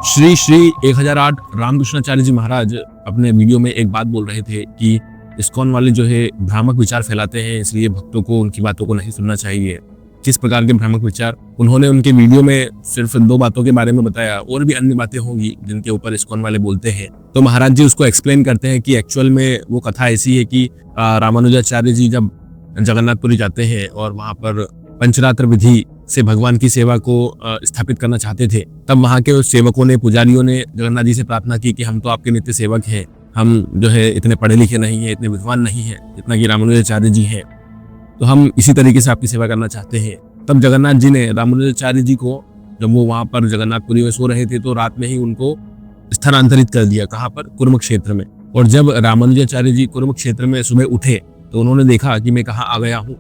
श्री श्री 1008 रामकृष्णाचार्य जी महाराज अपने वीडियो में एक बात बोल रहे थे कि इस्कॉन वाले जो है भ्रामक विचार फैलाते हैं, इसलिए भक्तों को उनकी बातों को नहीं सुनना चाहिए। किस प्रकार के भ्रामक विचार? उन्होंने उनके वीडियो में सिर्फ 2 बातों के बारे में बताया, और भी अन्य बातें होंगी जिनके ऊपर इस्कॉन वाले बोलते हैं। तो महाराज जी उसको एक्सप्लेन करते हैं कि एक्चुअल में वो कथा ऐसी है कि रामानुजाचार्य जी जब जगन्नाथपुरी जाते हैं और वहां पर पंचरात्र विधि से भगवान की सेवा को स्थापित करना चाहते थे, तब वहां के सेवकों ने, पुजारियों ने जगन्नाथ जी से प्रार्थना की कि हम तो आपके नित्य सेवक हैं, हम जो है इतने पढ़े लिखे नहीं है, इतने विद्वान नहीं है जितना कि रामानुजाचार्य जी हैं, तो हम इसी तरीके से आपकी सेवा करना चाहते हैं। तब जगन्नाथ जी ने रामानुजाचार्य जी को, जब वो वहां पर जगन्नाथपुरी में सो रहे थे, तो रात में ही उनको स्थानांतरित कर दिया। कहाँ पर? कुर्म क्षेत्र में। और जब रामानुजाचार्य जी कुर्म क्षेत्र में सुबह उठे तो उन्होंने देखा कि मैं कहाँ आ गया हूँ,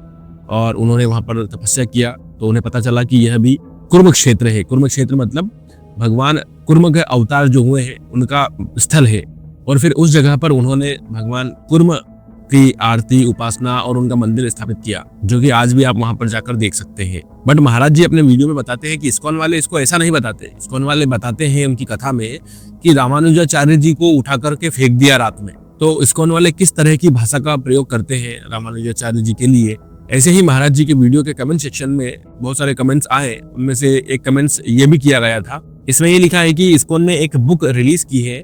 और उन्होंने वहां पर तपस्या किया तो उन्हें पता चला कि यह भी कुर्म क्षेत्र है। कुर्म क्षेत्र मतलब भगवान कुर्म के अवतार जो हुए हैं उनका स्थल है। और फिर उस जगह पर उन्होंने भगवान कुर्म की आरती, उपासना और उनका मंदिर स्थापित किया, जो कि आज भी आप वहां पर जाकर देख सकते हैं। बट महाराज जी अपने वीडियो में बताते हैं कि इस्कॉन वाले इसको ऐसा नहीं बताते। इस्कॉन वाले बताते हैं उनकी कथा में कि रामानुजाचार्य जी को उठा करके फेंक दिया रात में। तो इस्कॉन वाले किस तरह की भाषा का प्रयोग करते हैं रामानुजाचार्य जी के लिए। ऐसे ही महाराज जी के वीडियो के कमेंट सेक्शन में बहुत सारे कमेंट्स आए, उनमें से एक कमेंट्स ये भी किया गया था। इसमें ये लिखा है कि इस्कॉन ने एक बुक रिलीज की है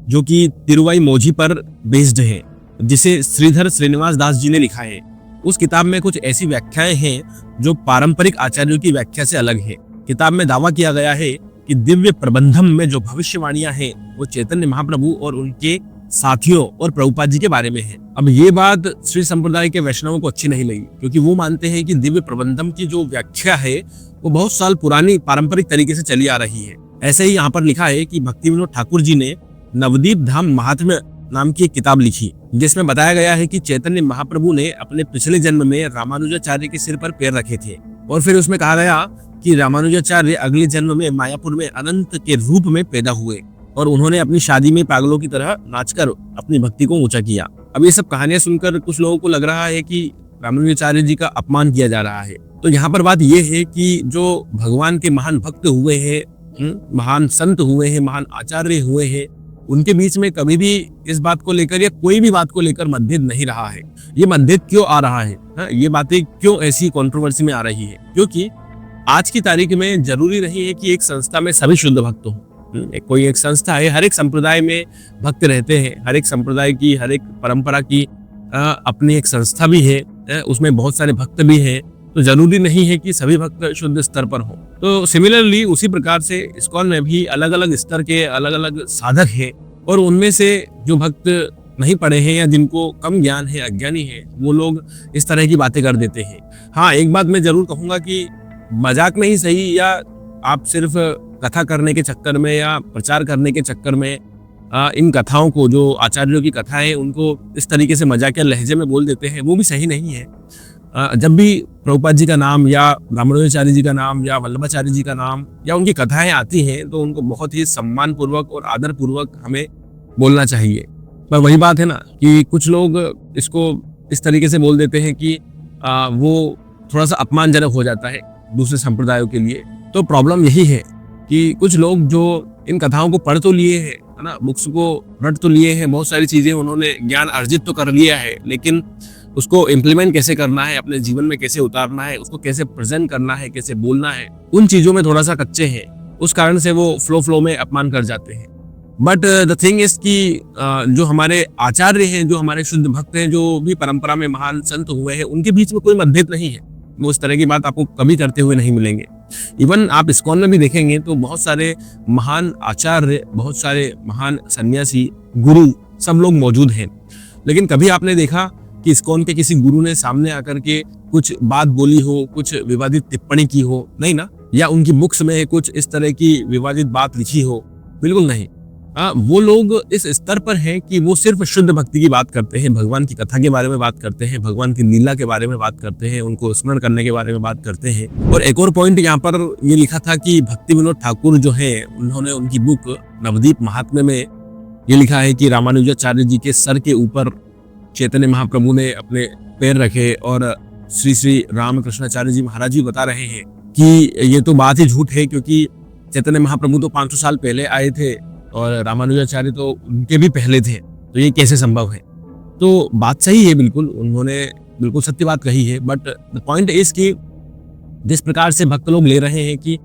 जो कि तिरुवाईमोझी पर बेस्ड है, जिसे श्रीधर श्रीनिवास दास जी ने लिखा है। उस किताब में कुछ ऐसी व्याख्याएं हैं जो पारंपरिक आचार्यों की व्याख्या से अलग है। किताब में दावा किया गया है कि दिव्य प्रबंधम में जो भविष्यवाणियां हैं वो चैतन्य महाप्रभु और उनके साथियों और प्रभुपाद जी के बारे में है। अब ये बात श्री संप्रदाय के वैष्णवों को अच्छी नहीं लगी, क्योंकि वो मानते हैं कि दिव्य प्रबंधम की जो व्याख्या है वो बहुत साल पुरानी पारंपरिक तरीके से चली आ रही है। ऐसे ही यहाँ पर लिखा है कि भक्ति विनोद ठाकुर जी ने नवदीप धाम महात्म्य नाम की एक किताब लिखी, जिसमें बताया गया है कि चैतन्य महाप्रभु ने अपने पिछले जन्म में रामानुजाचार्य के सिर पर पैर रखे थे। और फिर उसमें कहा गया कि रामानुजाचार्य अगले जन्म में मायापुर में अनंत के रूप में पैदा हुए और उन्होंने अपनी शादी में पागलों की तरह नाचकर अपनी भक्ति को ऊंचा किया। अब ये सब कहानियां सुनकर कुछ लोगों को लग रहा है कि रामानुजाचार्य जी का अपमान किया जा रहा है। तो यहाँ पर बात यह है कि जो भगवान के महान भक्त हुए हैं, महान संत हुए हैं, महान आचार्य हुए हैं, उनके बीच में कभी भी इस बात को लेकर या कोई भी बात को लेकर मतभेद नहीं रहा है। ये मतभेद क्यों आ रहा है? ये बातें क्यों ऐसी कंट्रोवर्सी में आ रही है? क्योंकि आज की तारीख में जरूरी नहीं है कि एक संस्था में सभी शुद्ध भक्त हों। कोई एक संस्था है, हर एक संप्रदाय में भक्त रहते हैं, हर एक संप्रदाय की, हर एक परंपरा की अपनी एक संस्था भी है, उसमें बहुत सारे भक्त भी हैं। तो जरूरी नहीं है कि सभी भक्त शुद्ध स्तर पर हों। तो सिमिलरली उसी प्रकार से इस्कॉन में भी अलग अलग स्तर के अलग अलग साधक हैं, और उनमें से जो भक्त नहीं पढ़े हैं या जिनको कम ज्ञान है, अज्ञानी है, वो लोग इस तरह की बातें कर देते हैं। हाँ, एक बात मैं जरूर कहूंगा कि मजाक में ही सही, या आप सिर्फ कथा करने के चक्कर में या प्रचार करने के चक्कर में इन कथाओं को, जो आचार्यों की कथाएं, उनको इस तरीके से मजाकिया लहजे में बोल देते हैं, वो भी सही नहीं है। जब भी प्रभुपाद जी का नाम या रामानुजाचार्य जी का नाम या वल्लभाचार्य जी का नाम या उनकी कथाएं आती हैं तो उनको बहुत ही सम्मान पूर्वक और आदर पूर्वक हमें बोलना चाहिए। पर वही बात है ना कि कुछ लोग इसको इस तरीके से बोल देते हैं कि वो थोड़ा सा अपमानजनक हो जाता है दूसरे संप्रदायों के लिए। तो प्रॉब्लम यही है कि कुछ लोग जो इन कथाओं को पढ़ तो लिए हैं, है ना, बुक्स को रट तो लिए हैं, बहुत सारी चीजें उन्होंने ज्ञान अर्जित तो कर लिया है, लेकिन उसको इम्प्लीमेंट कैसे करना है, अपने जीवन में कैसे उतारना है, उसको कैसे प्रेजेंट करना है, कैसे बोलना है, उन चीजों में थोड़ा सा कच्चे हैं। उस कारण से वो फ्लो में अपमान कर जाते हैं। बट द थिंग इज कि जो हमारे आचार्य हैं, जो हमारे शुद्ध भक्त हैं, जो भी परंपरा में महान संत हुए हैं, उनके बीच में कोई मतभेद नहीं है। वो इस तरह की बात आपको कभी करते हुए नहीं मिलेंगे। इवन आप इस्कॉन में भी देखेंगे तो बहुत सारे महान आचार्य, बहुत सारे महान सन्यासी, गुरु, सब लोग मौजूद हैं। लेकिन कभी आपने देखा कि इस्कॉन के किसी गुरु ने सामने आकर के कुछ बात बोली हो, कुछ विवादित टिप्पणी की हो? नहीं ना। या उनकी बुक्स में कुछ इस तरह की विवादित बात लिखी हो? बिल्कुल नहीं। वो लोग इस स्तर पर हैं कि वो सिर्फ शुद्ध भक्ति की बात करते हैं, भगवान की कथा के बारे में बात करते हैं, भगवान की लीला के बारे में बात करते हैं, उनको स्मरण करने के बारे में बात करते हैं। और एक और पॉइंट यहाँ पर ये लिखा था कि भक्ति विनोद ठाकुर जो है, उन्होंने उनकी बुक नवदीप महात्म्य में ये लिखा है कि रामानुजाचार्य जी के सर के ऊपर चैतन्य महाप्रभु ने अपने पैर रखे, और श्री श्री रामकृष्णाचार्य जी महाराज जी बता रहे हैं कि ये तो बात ही झूठ है, क्योंकि चैतन्य महाप्रभु तो 500 साल पहले आए थे और रामानुजाचार्य तो उनके भी पहले थे, तो ये कैसे संभव है? तो बात सही है, बिल्कुल उन्होंने बिल्कुल सत्य बात कही है, बट द पॉइंट इज कि जिस प्रकार से भक्त लोग ले रहे हैं कि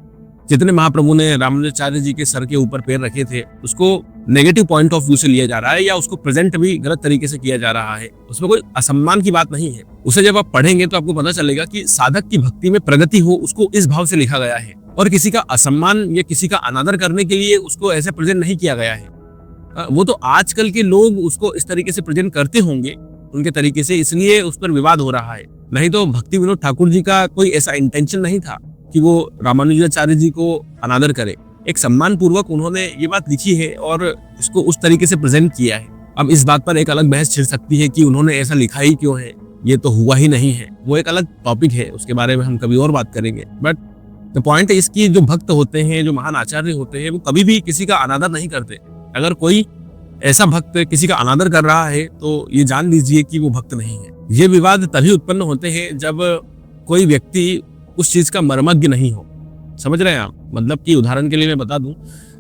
चैतन्य महाप्रभु ने रामानुजाचार्य जी के सर के ऊपर पैर रखे थे, उसको नेगेटिव पॉइंट ऑफ व्यू से लिया जा रहा है या उसको प्रेजेंट भी गलत तरीके से किया जा रहा है। उसमें कोई असम्मान की बात नहीं है। उसे जब आप पढ़ेंगे तो आपको पता चलेगा कि साधक की भक्ति में प्रगति हो, उसको इस भाव से लिखा गया है और किसी का असम्मान या किसी का अनादर करने के लिए उसको ऐसे प्रेजेंट नहीं किया गया है। वो तो आजकल के लोग उसको इस तरीके से प्रेजेंट करते होंगे उनके तरीके से, इसलिए उस पर विवाद हो रहा है। नहीं तो भक्ति विनोद ठाकुर जी का कोई ऐसा इंटेंशन नहीं था कि वो रामानुजाचार्य जी को अनादर करे। एक सम्मान पूर्वक उन्होंने ये बात लिखी है और इसको उस तरीके से प्रेजेंट किया है। अब इस बात पर एक अलग बहस छिड़ सकती है कि उन्होंने ऐसा लिखा ही क्यों है, ये तो हुआ ही नहीं है, वो एक अलग टॉपिक है, उसके बारे में हम कभी और बात करेंगे। बट द पॉइंट है इसकी, जो भक्त होते हैं, जो महान आचार्य होते हैं, वो कभी भी किसी का अनादर नहीं करते। अगर कोई ऐसा भक्त किसी का अनादर कर रहा है तो ये जान लीजिए कि वो भक्त नहीं है। ये विवाद तभी उत्पन्न होते हैं जब कोई व्यक्ति उस चीज का मर्मज्ञ नहीं हो। समझ रहे हैं आप? मतलब कि उदाहरण के लिए मैं बता दूं,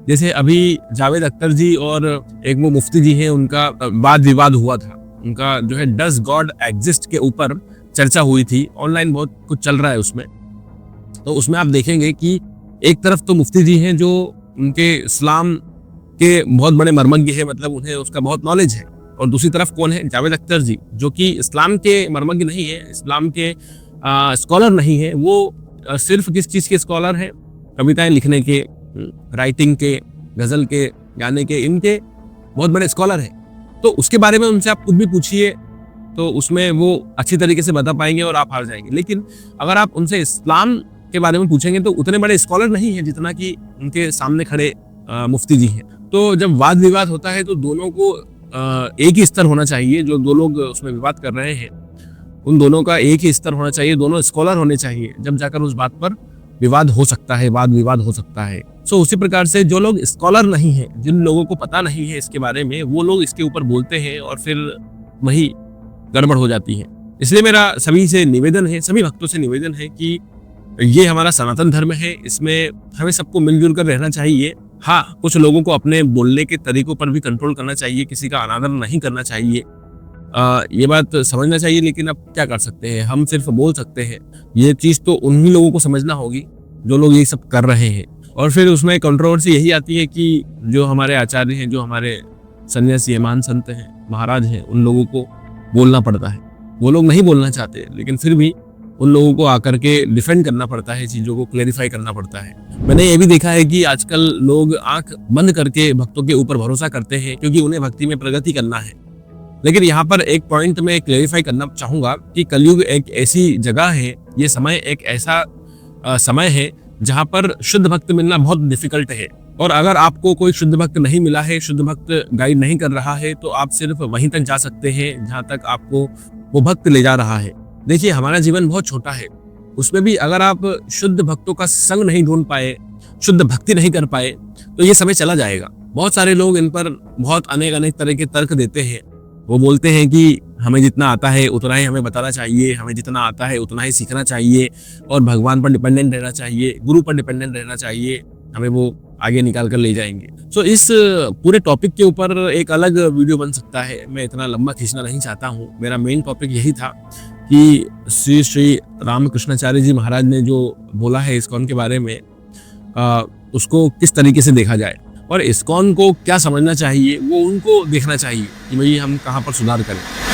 जैसे अभी जावेद अख्तर जी और एक वो मुफ्ती जी हैं, उनका वाद विवाद हुआ था। उनका जो है डज गॉड एग्जिस्ट के ऊपर चर्चा हुई थी। ऑनलाइन बहुत कुछ चल रहा है उसमें। तो उसमें आप देखेंगे कि एक तरफ तो मुफ्ती जी हैं जो उनके इस्लाम के बहुत बड़े मर्मज्ञ है, मतलब उन्हें उसका बहुत नॉलेज है, और दूसरी तरफ कौन है? जावेद अख्तर जी, जो कि इस्लाम के मर्मज्ञ नहीं है, इस्लाम के स्कॉलर नहीं है। वो सिर्फ किस चीज़ के स्कॉलर हैं? कविताएं लिखने के, राइटिंग के, गज़ल के, गाने के, इनके बहुत बड़े स्कॉलर हैं। तो उसके बारे में उनसे आप कुछ भी पूछिए तो उसमें वो अच्छी तरीके से बता पाएंगे और आप हार जाएंगे। लेकिन अगर आप उनसे इस्लाम के बारे में पूछेंगे तो उतने बड़े स्कॉलर नहीं है जितना कि उनके सामने खड़े मुफ्ती जी हैं। तो जब वाद विवाद होता है तो दोनों को एक ही स्तर होना चाहिए। जो दो लोग उसमें विवाद कर रहे हैं उन दोनों का एक ही स्तर होना चाहिए, दोनों स्कॉलर होने चाहिए, जब जाकर उस बात पर विवाद हो सकता है, वाद विवाद हो सकता है। सो उसी प्रकार से जो लोग स्कॉलर नहीं है, जिन लोगों को पता नहीं है इसके बारे में, वो लोग इसके ऊपर बोलते हैं और फिर वही गड़बड़ हो जाती है। इसलिए मेरा सभी से निवेदन है, सभी भक्तों से निवेदन है कि ये हमारा सनातन धर्म है, इसमें हमें सबको मिलजुल कर रहना चाहिए। हाँ, कुछ लोगों को अपने बोलने के तरीकों पर भी कंट्रोल करना चाहिए, किसी का अनादर नहीं करना चाहिए, ये बात समझना चाहिए। लेकिन अब क्या कर सकते हैं, हम सिर्फ बोल सकते हैं। ये चीज़ तो उन्हीं लोगों को समझना होगी जो लोग ये सब कर रहे हैं। और फिर उसमें कंट्रोवर्सी यही आती है कि जो हमारे आचार्य हैं, जो हमारे सन्यासी महान संत हैं, महाराज हैं, उन लोगों को बोलना पड़ता है। वो लोग नहीं बोलना चाहते, लेकिन फिर भी उन लोगों को आकर के डिफेंड करना पड़ता है, चीज़ों को क्लेरिफाई करना पड़ता है। मैंने ये भी देखा है कि आजकल लोग आंख बंद करके भक्तों के ऊपर भरोसा करते हैं क्योंकि उन्हें भक्ति में प्रगति करना है। लेकिन यहाँ पर एक पॉइंट मैं क्लेरिफाई करना चाहूँगा कि कलयुग एक ऐसी जगह है, ये समय एक ऐसा समय है जहाँ पर शुद्ध भक्त मिलना बहुत डिफिकल्ट है। और अगर आपको कोई शुद्ध भक्त नहीं मिला है, शुद्ध भक्त गाइड नहीं कर रहा है, तो आप सिर्फ वहीं तक जा सकते हैं जहाँ तक आपको वो भक्त ले जा रहा है। देखिए, हमारा जीवन बहुत छोटा है, उसमें भी अगर आप शुद्ध भक्तों का संग नहीं ढूंढ पाए, शुद्ध भक्ति नहीं कर पाए, तो ये समय चला जाएगा। बहुत सारे लोग इन पर बहुत अनेक तरह के तर्क देते हैं। वो बोलते हैं कि हमें जितना आता है उतना ही हमें बताना चाहिए, हमें जितना आता है उतना ही सीखना चाहिए, और भगवान पर डिपेंडेंट रहना चाहिए, गुरु पर डिपेंडेंट रहना चाहिए, हमें वो आगे निकाल कर ले जाएंगे। सो इस पूरे टॉपिक के ऊपर एक अलग वीडियो बन सकता है, मैं इतना लंबा खींचना नहीं चाहता हूँ। मेरा मेन टॉपिक यही था कि श्री श्री रामकृष्णाचार्य जी महाराज ने जो बोला है इस्कॉन के बारे में, उसको किस तरीके से देखा जाए और इस्कॉन को क्या समझना चाहिए, वो उनको देखना चाहिए कि भाई हम कहाँ पर सुधार करें।